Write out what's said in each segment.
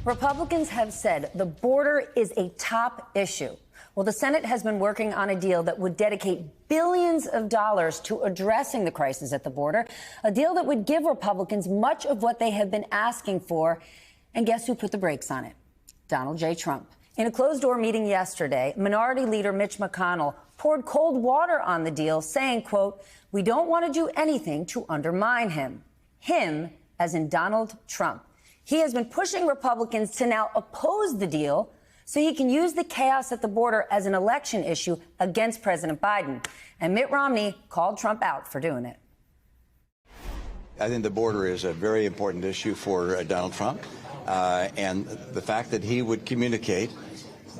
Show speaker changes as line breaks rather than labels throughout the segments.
Republicans have said the border is a top issue. Well, the Senate has been working on a deal that would dedicate billions of dollars to addressing the crisis at the border, a deal that would give Republicans much of what they have been asking for. And guess who put the brakes on it? Donald J. Trump. In a closed-door meeting yesterday, Minority Leader Mitch McConnell poured cold water on the deal, saying, quote, "We don't want to do anything to undermine him." Him, as in Donald Trump. He has been pushing Republicans to now oppose the deal so he can use the chaos at the border as an election issue against President Biden. And Mitt Romney called Trump out for doing it.
I think the border is a very important issue for Donald Trump. And the fact that he would communicate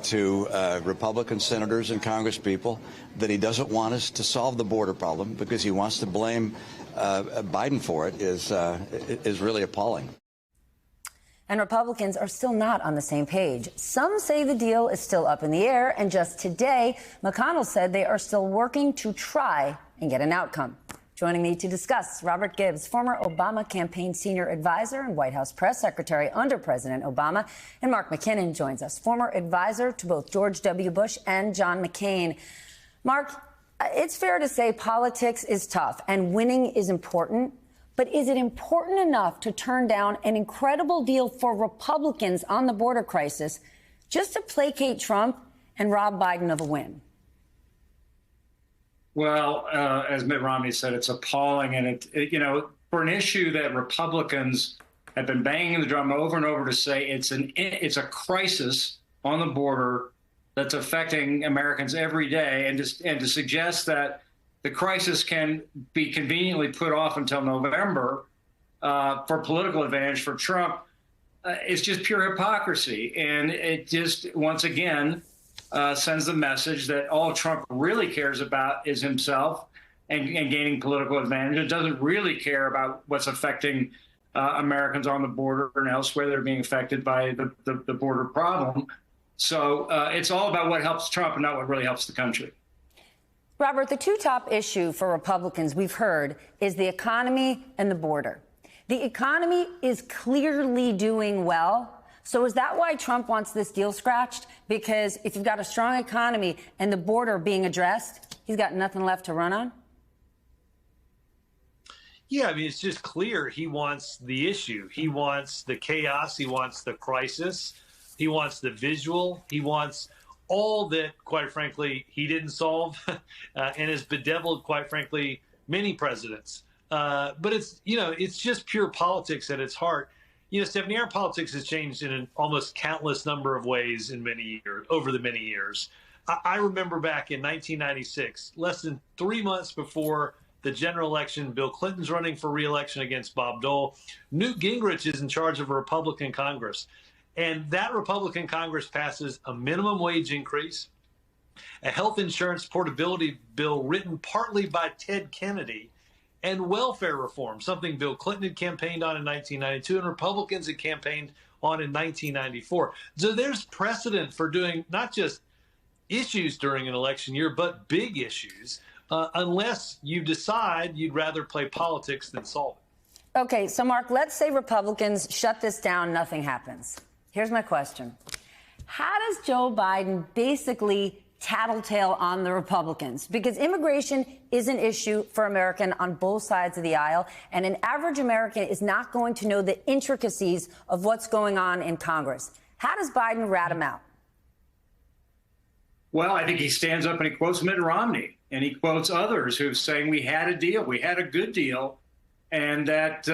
to Republican senators and congresspeople that he doesn't want us to solve the border problem because he wants to blame Biden for it is really appalling.
And Republicans are still not on the same page. Some say the deal is still up in the air. And just today, McConnell said they are still working to try and get an outcome. Joining me to discuss, Robert Gibbs, former Obama campaign senior advisor and White House press secretary under President Obama. And Mark McKinnon joins us, former advisor to both George W. Bush and John McCain. Mark, it's fair to say politics is tough and winning is important. But is it important enough to turn down an incredible deal for Republicans on the border crisis just to placate Trump and rob Biden of a win?
Well, as Mitt Romney said, it's appalling. And, for an issue that Republicans have been banging the drum over and over to say it's a crisis on the border that's affecting Americans every day, and to suggest that the crisis can be conveniently put off until November for political advantage for Trump is just pure hypocrisy. And it just, once again, sends the message that all Trump really cares about is himself and gaining political advantage. It doesn't really care about what's affecting Americans on the border and elsewhere that are being affected by the border problem. So it's all about what helps Trump and not what really helps the country.
Robert, the two top issue for Republicans we've heard is the economy and the border. The economy is clearly doing well. So is that why Trump wants this deal scratched? Because if you've got a strong economy and the border being addressed, he's got nothing left to run on?
Yeah, I mean, it's just clear he wants the issue. He wants the chaos. He wants the crisis. He wants the visual. He wants all that, quite frankly, he didn't solve and has bedeviled, quite frankly, many presidents. But it's just pure politics at its heart. Stephanie, our politics has changed in an almost countless number of ways in many years, over the many years. I remember back in 1996, less than 3 months before the general election, Bill Clinton's running for re-election against Bob Dole. Newt Gingrich is in charge of a Republican Congress. And that Republican Congress passes a minimum wage increase, a health insurance portability bill written partly by Ted Kennedy, and welfare reform, something Bill Clinton had campaigned on in 1992 and Republicans had campaigned on in 1994. So there's precedent for doing not just issues during an election year, but big issues, unless you decide you'd rather play politics than solve it.
Okay, so Mark, let's say Republicans shut this down, nothing happens. Here's my question. How does Joe Biden basically tattletale on the Republicans? Because immigration is an issue for Americans on both sides of the aisle, and an average American is not going to know the intricacies of what's going on in Congress. How does Biden rat him out?
Well, I think he stands up and he quotes Mitt Romney, and he quotes others who are saying we had a deal, we had a good deal, and that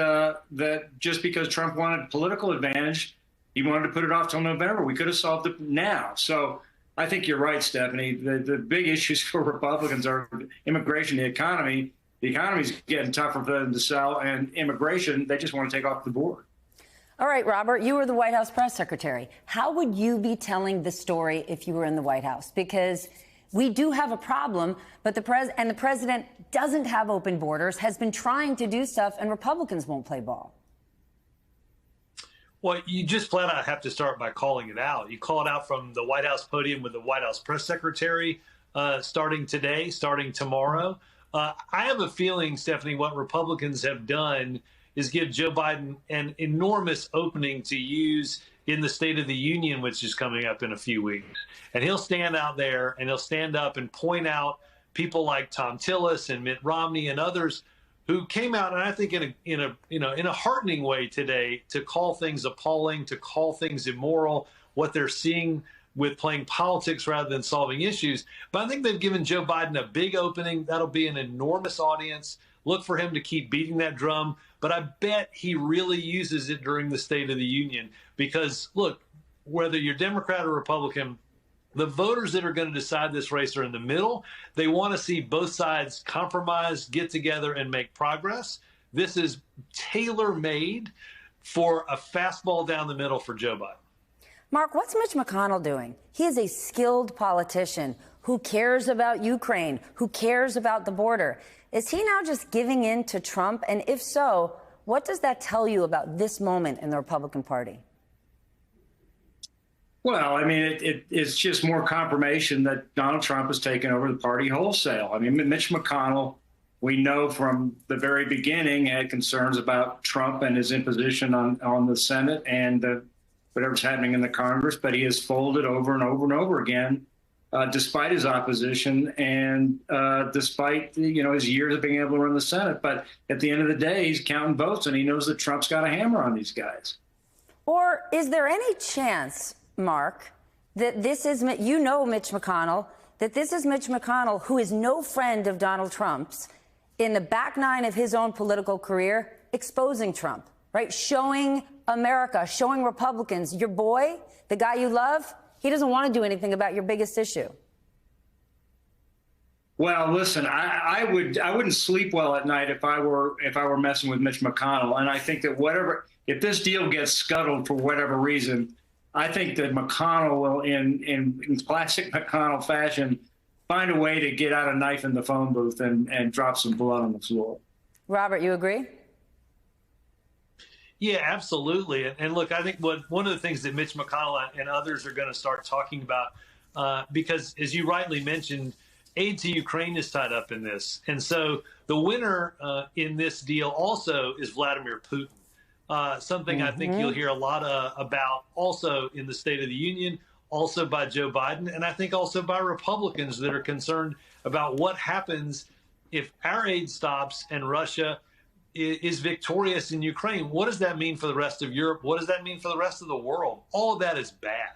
just because Trump wanted political advantage, he wanted to put it off till November. We could have solved it now. So I think you're right, Stephanie. The big issues for Republicans are immigration, the economy. The economy's getting tougher for them to sell, and immigration, they just want to take off the board.
All right, Robert, you were the White House press secretary. How would you be telling the story if you were in the White House? Because we do have a problem, but the president doesn't have open borders, has been trying to do stuff, and Republicans won't play ball.
Well, you just flat out have to start by calling it out. You call it out from the White House podium with the White House press secretary starting today, starting tomorrow. I have a feeling, Stephanie, what Republicans have done is give Joe Biden an enormous opening to use in the State of the Union, which is coming up in a few weeks. And he'll stand out there and he'll stand up and point out people like Tom Tillis and Mitt Romney and others who came out, and I think in a heartening way today, to call things appalling, to call things immoral, what they're seeing with playing politics rather than solving issues. But I think they've given Joe Biden a big opening. That'll be an enormous audience. Look for him to keep beating that drum. But I bet he really uses it during the State of the Union because, look, whether you're Democrat or Republican, the voters that are going to decide this race are in the middle. They want to see both sides compromise, get together, and make progress. This is tailor-made for a fastball down the middle for Joe Biden.
Mark, what's Mitch McConnell doing? He is a skilled politician who cares about Ukraine, who cares about the border. Is he now just giving in to Trump? And if so, what does that tell you about this moment in the Republican Party?
Well, I mean, it's just more confirmation that Donald Trump has taken over the party wholesale. I mean, Mitch McConnell, we know from the very beginning, had concerns about Trump and his imposition on the Senate and whatever's happening in the Congress, but he has folded over and over and over again, despite his opposition and despite his years of being able to run the Senate. But at the end of the day, he's counting votes, and he knows that Trump's got a hammer on these guys.
Or is there any chance, Mark, that this is, Mitch McConnell, that this is Mitch McConnell, who is no friend of Donald Trump's, in the back nine of his own political career, exposing Trump, right? Showing America, showing Republicans, your boy, the guy you love, he doesn't want to do anything about your biggest issue.
Well, listen, I wouldn't sleep well at night if I were messing with Mitch McConnell. And I think that if this deal gets scuttled for whatever reason, I think that McConnell will, in classic McConnell fashion, find a way to get out a knife in the phone booth and drop some blood on the floor. Robert, you agree?
Yeah, absolutely. And look, I think one of the things that Mitch McConnell and others are going to start talking about, because as you rightly mentioned, aid to Ukraine is tied up in this. And so the winner in this deal also is Vladimir Putin. Something I think you'll hear a lot about also in the State of the Union, also by Joe Biden, and I think also by Republicans that are concerned about what happens if our aid stops and Russia is victorious in Ukraine. What does that mean for the rest of Europe? What does that mean for the rest of the world? All of that is bad.